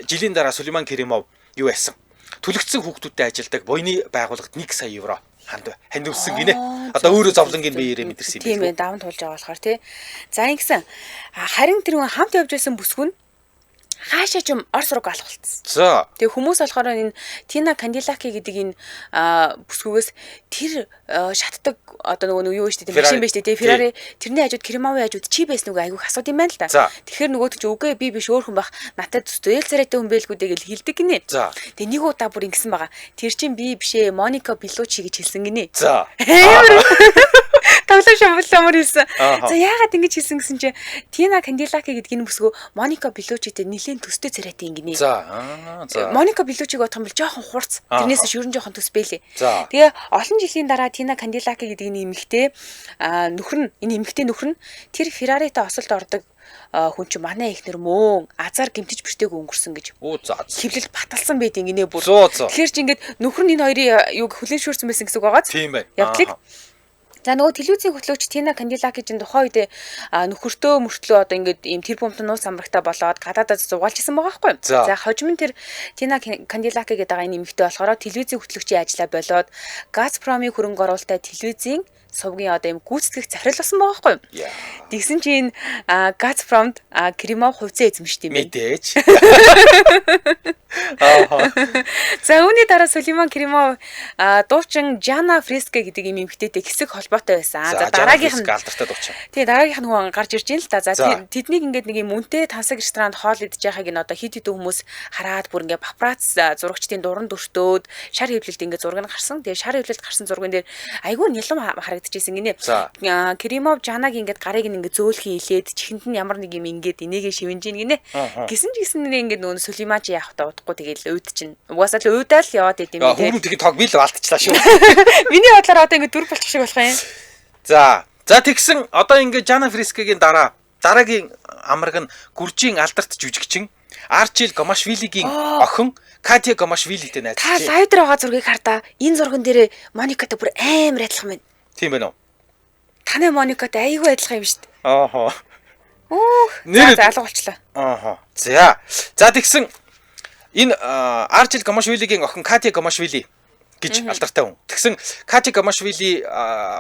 жилийн дараа Сулейман Кремов юу яасан? Түлэгдсэн хүүхдүүдтэй ажилдаг буйны байгууллагад 1 сая евро хандивсан гинэ. Одоо өөрөө зовлонгийн биеэрээ мэдэрсэн юм байна. Тийм ээ, даван туулж байгаа болохоор тий. За ингэсэн харин тэр хамт явж байсан бүсгүй нь хаашаа ч юм Орос руу алах болцсон. За. Тэгээ хүмүүс болохоор энэ Тина Канделаки гэдэг энэ бүсгүйгээс тэр шатдаг одоо нөгөө юу вэ штэ тийм машин байж тээ Ferrari тэрний хажууд Кремовын хажууд чи байсан нүг айгүйх асууд юм байна л да. Тэгэхээр нөгөө ч үгүй би биш өөр хүн байх надад төстэй царайтай хүн байлгүй дээ гэж хэлдэг гинэ. Тэгээ нэг удаа бүр ингэсэн байгаа. Тэр чинь би бишээ Моника Беллучи гэж хэлсэн гинэ. За. Тоглож шамбалмаар хэлсэн. За яагаад ингэж хэлсэн гэсэн чинь Тина Канделаки гэдэг энэ бүсгүй Моника Беллучитэй нэлээд төстэй царайтай юм гинэ. За. Моника Беллучиг бодох юм бол жоохон хурц. Тэрнээс шүрэн жоохон төс бэлээ. Тэгээ олон жилийн дараа Тина Канделаки гэдэг энэ эмэгтэй нөхөр нь тэр Ferrari-тай осолд ордог хүн чинь манай ихнэр мөн азар гимтэж бэртэйг өнгөрсөн гэж. Хэвлэл баталсан байдیں۔ Гинэ бүр. Тэгэхээр чи ингээд нөхөр нь энэ хоёрын юг хүлэн шүүрсэн байсан гэсэн үг байгааз. Тийм бай. Явдлыг. За нөгөө телевизийн хөтлөгч Тина Канделаки чинь тухайн үед нөхөртөө мөртлөө одоо ингээд ийм тэр бомт нуус амрагтай болоод гадаадад зугаалжсэн байгаа байхгүй. За хожим нь тэр Тина Канделаки гэдэг энэ эмэгтэй болохоор телевизийн хөтлөгчийн ажлаа болоод Газпромын хөрөнгө оруулалттай телевизийн сувгийн одоо ийм гүйцэтгэх захирал болсон байгаа байхгүй. Тэгсэн чинь Газпромд Кремов хувьцаа эзэмшдэг юм байна. Мэдээж. За үүний дараа Сулейман Керимов дуучин Жана Фреска гэдэг юм эмэгтэйтэй хэсэг холбоотой байсан. За дараагийнх нь алдартай дуучин. Тий, дараагийнх нь хүн гарч ирж байна л да. За тэднийг ингээд нэг юм үнэтэй тансаг ресторанд хоол идэж байгааг н одоо хит хитэн хүмүүс хараад бүр ингээд папарац зурагчдын дуран дүртөөд шар хэвлэлд ингээд зураг нь гарсан. Тэгээ шар хэвлэлд гарсан зурган дээр айгүй нялам харагдчихсэн гинэ. Керимов Жанаг ингээд гарыг ингээд зөөлхий илээд чихэнд нь ямар нэг юм ингээд инээгээ шивэнж гин гинэ. Гисэн ингээд нүүн Сулейман чи явах та удахгүй тэгээл ууд чинь. Угаасаа л уудаа л яваад идэм юм тий. Хүн тэгээ тог бил алдчихлаа шүү. Миний бодлоор одоо ингээд дүр болчих шиг болох юм. За тэгсэн одоо ингээд Жана Фрескагийн дараагийн амраг нь Гүржийн алдарт жүжигчин Арчил Гомашвилигийн охин Катя Гомашвилитэй найзлаа. Та лайв дээр байгаа зургийг хардаа энэ зурган дээр Моникатай бүр амар адилхан байна. Тийм байна уу? Таны Моникатай айгүй адилхан юм шүү дээ. Ааха. Нэр залга болчлаа. Ааха. За тэгсэн энэ Арчил Гомашвилигийн охин Катя Гомашвили гэж алдартай хүн. Тэгсэн Катя Гомашвили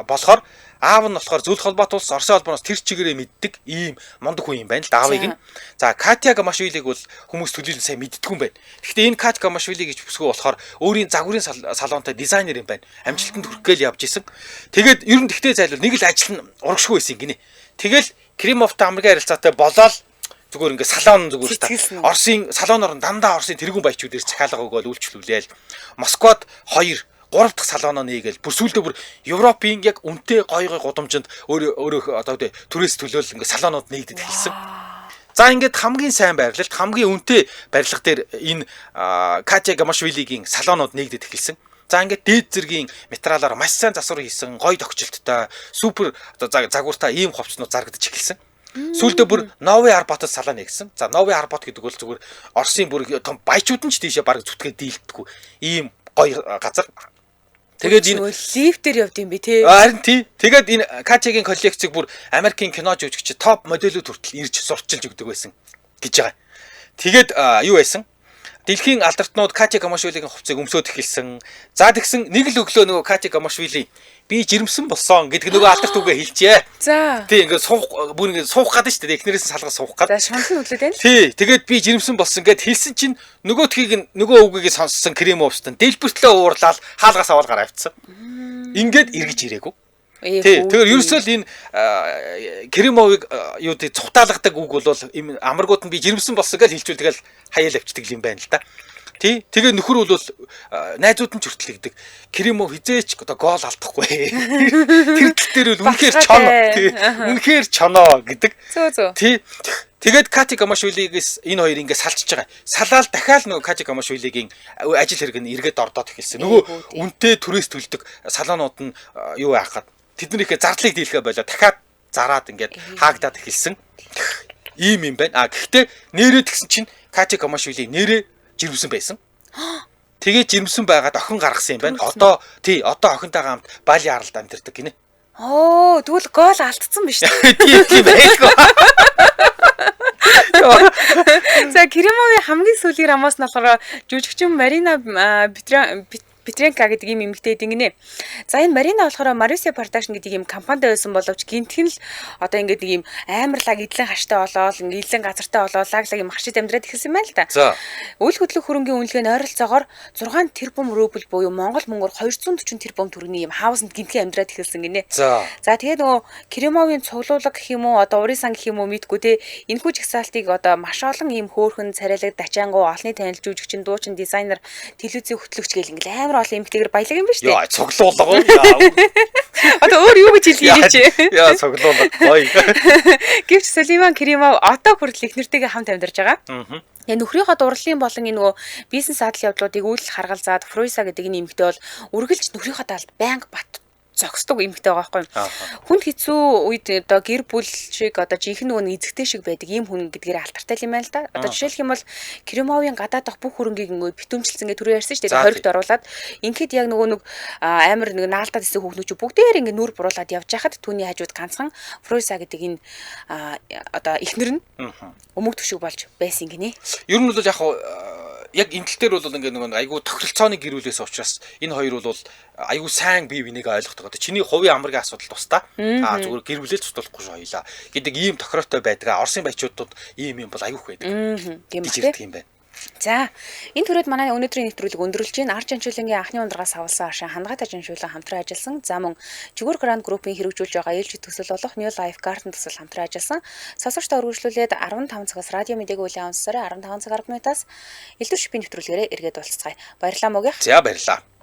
болохоор аав нь болохоор зөвлөх холбоот улс Оросын холбооноос тэр чигээрээ мэддэг ийм мундаг хүн юм байна л да аавыг нь. За Катя Гомашвилиг бол хүмүүс төлөөлөн сайн мэддэг хүн байна. Гэхдээ энэ Катя Гомашвили гэж бүсгүй болохоор өөрийн загварын салонтой дизайнер юм байна. Амжилтанд хүрэх гээл явж исэн. Тэгээд ер нь тэгтээ зайлвал нэг л ажил нь урагшгүй байсан гинэ. Тэгэл Керимовтай амргийн харилцаатай болоод зүгээр ингээ салон зүгээр та Оросын салоноор дандаа Оросын тэргүүн баячуудээр захиалга өгөөл үйлчлүүлээл Москвад 2 3 дахь салоноо нээгээл бүр сүүлдээ бүр Европын яг үнэтэй гой гудамжинд өөрөө одоо түрээс төлөөл ингээ салонууд нээгдэж эхэлсэн. За ингээд хамгийн сайн байрлалт хамгийн үнэтэй барилга дээр энэ Катя Гомашвилигийн салонууд нээгдэж эхэлсэн. За ингээд дээд зэргийн материалаар маш сайн засвар хийсэн гой тогтчлттой супер одоо загвартай ийм хувцснууд зарагдаж эхэлсэн. Сүүлдээ бүр Нови Арбатад салаа нэгсэн. За Нови Арбат гэдэг бол зүгээр Оросын бүр том баячууд нь ч тийшээ баг зүтгээ дийлдэггүй ийм гоё газар. Тэгээд энэ лифтээр явд юм бэ те. Харин тий. Тэгээд энэ Качагийн коллекцийг бүр Америкийн кино жүжигч топ модельүүд хүртэл ирж сурталчилж өгдөг байсан гэж байгаа. Тэгээд юу байсан? Дэлхийн алдартнууд Катя Гомашвилигийн хувцсыг өмсөд эхэлсэн. За тэгсэн нэг л өглөө нөгөө Катя Гомашвили би жирэмсэн болсон гэдэг нөгөө алдарт үгээ хэлжээ. За. Тий ингээд бүр ингээд суух гадаа шүү дээ. Эхнэрээс нь салгаж суух гадаа. За шунхан үлээд байна. Тий. Тэгээд би жирэмсэн болсон гэд хэлсэн чинь нөгөөдхийг нөгөө үгийг сонссон Керимовстан дэлбэртлээ уурлаад хаалгаас аваад гараа авчихсан. Ингээд эргэж ирээгүй. Тий. Тэгэхээр ерөөсөө л энэ Керимовыг юу тий цухтаалгадаг үг бол амаргууд нь би жирэмсэн болсон гэж хэлчихвэл тэгэл хаяал авчдаг юм байна л да. Тий. Тэгээ нөхөр бол найзууд нь ч хүртэл гэдэг. Керимов хизээч одоо гол алдахгүй. Тэр тал дээр бол үнэхээр чоно. Тий. Үнэхээр чоно гэдэг. Зөө. Тий. Тэгээд Катя Гомашвилигээс энэ хоёр ингэ салчиж байгаа. Салаал дахиад нөгөө Катя Гомашвилигийн ажил хэрэг нь эргээд ордоод эхэлсэн. Нөгөө үнтэй түрээс төлдөг салонууд нь юу яахад тэднийхээ зардлыг дийлхэ болоо дахиад зараад ингээд хаагдаад эхэлсэн. Ийм юм байна. Гэхдээ нэрээ тэгсэн чинь Катя Гомашвили нэрээ жирэмсэн байсан. Тэгээд жирэмсэн байгаад охин гаргасан юм байна. Одоо охинтойгоо хамт Бали аралд амьдардаг гинэ. Тэгвэл гол алдсан биш үү? Тийм байлгүй. За Керимовын хамгийн сүүлийн рамаас нь болохоор жүжигчин Марина Петренко гэдэг юм эмэгтэй гинэ. За энэ Марина болохоор Marusia Production гэдэг юм компанид байсан боловч гинтхэн л одоо ингээд нэг юм амарлаг эдлэн хаштай болоод эдлэн газартай болоод лаглаг юм хашид амьдраад эхэлсэн байна л да. За. Үйл хөдлөх хөрөнгөний үнэлгээний ойролцоогоор 6 тэрбум рубль буюу Монгол мөнгөөр 240 тэрбум төгрөгийн юм хаусанд гинтхэн амьдраад эхэлсэн гинэ. За тэгээд нөгөө Керимовын цуглуулга гэх юм уу одоо урийн сан гэх юм уу мэдгүй те энэхүү жагсаалтыг одоо маш олон юм хөөхөн царайлаг дачаангуу олонний танил жүжигчин дуучин дизайнер телевизийн хөтлөгч гэл ингээл амар олон эмэгтэйгэр баялаг юм ба штэ. Яа цуглуулга. Одоо өөр юу гэж хэлье гэж. Яа цуглуулга гоё. Гэвч Сулейман Керимов одоо хүртэл их нэртэйгээ хамт амьдарч байгаа. Нөхрийнхөө дурлалын болон энэ нөгөө бизнес адал явдлуудыг үйл харгалзаад Фруйса гэдэг энэ эмэгтэй бол үргэлж нөхрийнхөө талд байнга бат зогсдог эмэгтэй байгаа байхгүй юу. Хүнд хэцүү үед одоо гэр бүл шиг одоо жинхэнэ нөгөө эзэгтэй шиг байдаг ийм хүн гэдгээр алтартай юм байна л да. Одоо жишээлх юм бол Керимовын гадаад дах бүх хөрөнгийг ингээд битүүмжилсэн гэж түрүү ярьсан шүү дээ. Хоригт оруулаад ингээд яг нөгөө нэг амар нэг наалдаад исэн хүүхнүүд бүгдээр ингээд нүур буруулаад явж хахад түүний хажууд ганцхан Фруйса гэдэг энэ одоо эхнэр нь өмгдөг шиг болж байсан гинэ. Ер нь бол яг энэ тал дээр бол ингээд нэг айгүй тохиролцооны гэрүүлээс учраас энэ хоёр бол айгүй сайн бие бинийгээ ойлгодог. Одоо чиний хувийн амргийн асуудал тусдаа зүгээр гэр бүлээ цуцлахгүй шүү хоёлаа гэдэг ийм тохироотой байдаг. Оросын баячуудад ийм юм бол айгүйх байдаг. Тийм байна. За энэ түрээд манай өнөөдрийн нэвтрүүлэг өндөрлж байна. Арч Жанчуулангийн анхны ундрагаас авалсан ашиг хандгаатай жаншуулан хамтран ажилласан. За мөн Жигүүр Гранд группийн хэрэгжүүлж байгаа ээлжид төсөл болох New Life Garden төсөл хамтран ажилласан. Сонсогчдоо үргэлжлүүлээд 15 цагаас радио мэдээг үйл явуулсараа 15 цаг 10 минутаас элдв шипийн нэвтрүүлгээрээ эргээд уулзцгаая. Баярлалаа мөгийнх. За баярлалаа.